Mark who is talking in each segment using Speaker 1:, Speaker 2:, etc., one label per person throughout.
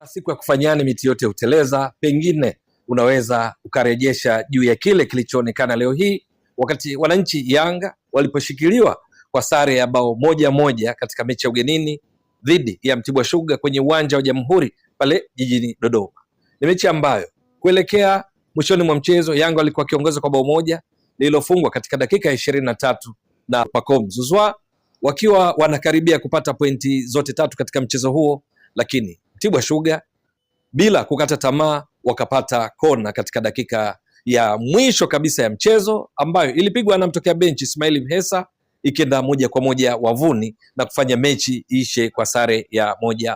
Speaker 1: Siku ya kufanyani miti yote huteleza, pengine unaweza ukarejesha juu ya kile kilichoonekana leo hii wakati wananchi Yanga waliposhikiliwa kwa sare ya bao 1-1 katika mechi ya ugenini dhidi ya Mtibwa Sugar kwenye uwanja wa Jamhuri pale jijini Dodoma. Ni mechi ambayo kuelekea mwishoni mwa mchezo Yanga walikuwa kiongoza kwa bao moja lililofungwa katika dakika ya 23 na Pacome Zouzoua, wakiwa wanakaribia kupata pointi zote tatu katika mchezo huo, lakini Mtibwa Sugar bila kukata tamaa wakapata kona katika dakika ya mwisho kabisa ya mchezo ambayo ilipigwa na mtokea benchi Ismail Mhesa, ikienda 1-1 wavuni na kufanya mechi ishe kwa sare ya 1-1.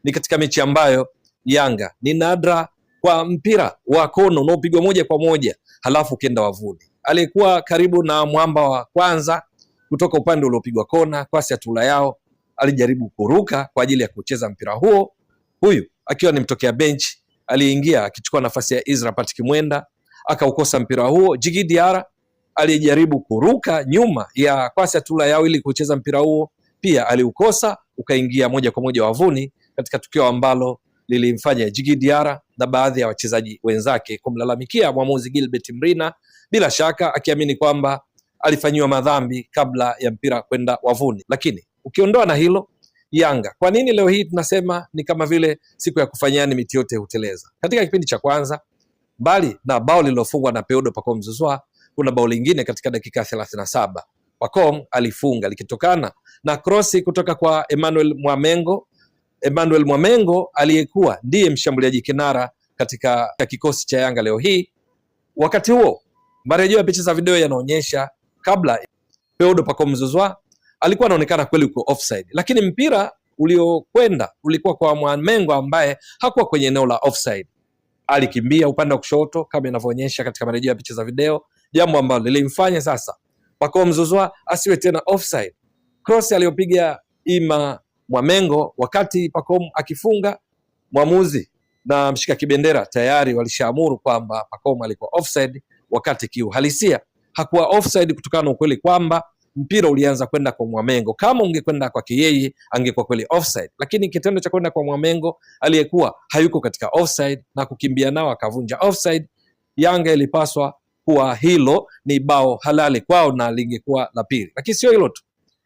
Speaker 1: Ni katika mechi ambayo Yanga ni nadra kwa mpira wa kona unaopigwa 1-1 halafu ukienda wavuni. Aliyekuwa karibu na mwamba wa kwanza kutoka upande uliopigwa kona, Kwasi Atula Yao, alijaribu kuruka kwa ajili ya kucheza mpira huo, huyu akiwa ni mtokea bench aliingia akichukua nafasi ya Izra Patrick Mwenda, akaukosa mpira huo. Djigui Diarra alijaribu kuruka nyuma ya Kwasi Atula Yao ili kucheza mpira huo, pia aliukosa, ukaingia 1-1 wavuni, katika tukio ambalo lilimfanya Djigui Diarra na baadhi ya wachezaji wenzake kumlalamikia mwamuzi Gilbert Mrina, bila shaka akiamini kwamba alifanyiwa madhambi kabla ya mpira kwenda wavuni. Lakini ukiondoa na hilo, Yanga kwa nini leo hii tunasema ni kama vile siku ya kufanyani miti yote huteleza? Katika kipindi cha kwanza, mbali na bao lililofungwa na Peodo Pacome Zouzoua, kuna bao lingine katika dakika 37 Pacome alifunga likitokana na krosi kutoka kwa Emmanuel Mwamengo. Emmanuel Mwamengo aliyekuwa ndiye mshambuliaji kinara katika kikosi cha Yanga leo hii. Wakati huo marejeo ya picha za video yanaonyesha kabla Peodo Pacome Zouzoua alikuwa anaonekana kweli uko offside, lakini mpira uliokwenda ulikuwa kwa Mwamengo ambaye hakuwa kwenye eneo la offside. Alikimbia upande wa kushoto kama inavyoonyesha katika marejeo ya picha za video, jambo ambalo lilimfanya sasa Pacome Zouzoua asiwe tena offside. Cross aliyopiga ima Mwamengo wakati Pacome akifunga, mwamuzi na mshika kibendera tayari walishaamuru kwamba Pacome alikuwa offside, wakati kiuhalisia hakuwa offside kutokana na ukweli kwamba mpira ulianza kwenda kwa Mwamengo. Kama ungekwenda kwake yeye angekuwa kweli offside, lakini kitendo cha kwenda kwa Mwamengo aliyekuwa hayuko katika offside na kukimbia nao akavunja offside, Yanga ilipaswa kuwa hilo ni bao halali kwao na lingekuwa la pili. Lakini sio hilo tu,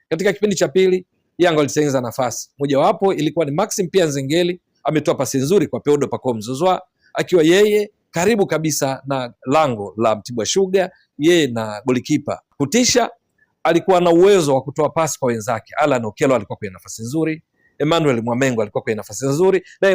Speaker 1: katika kipindi cha pili Yanga walitengeneza nafasi. Mojawapo ilikuwa ni Maxim Pia Nzengeli, ametoa pasi nzuri kwa Peodo Pacome Zouzoua akiwa yeye karibu kabisa na lango la Mtibwa Sugar, yeye na golikipa kutisha. Alikuwa na uwezo wa kutoa pasi kwa wenzake. Alan Okello alikuwa kwenye nafasi nzuri, Emmanuel Mwamengo alikuwa kwenye nafasi nzuri, na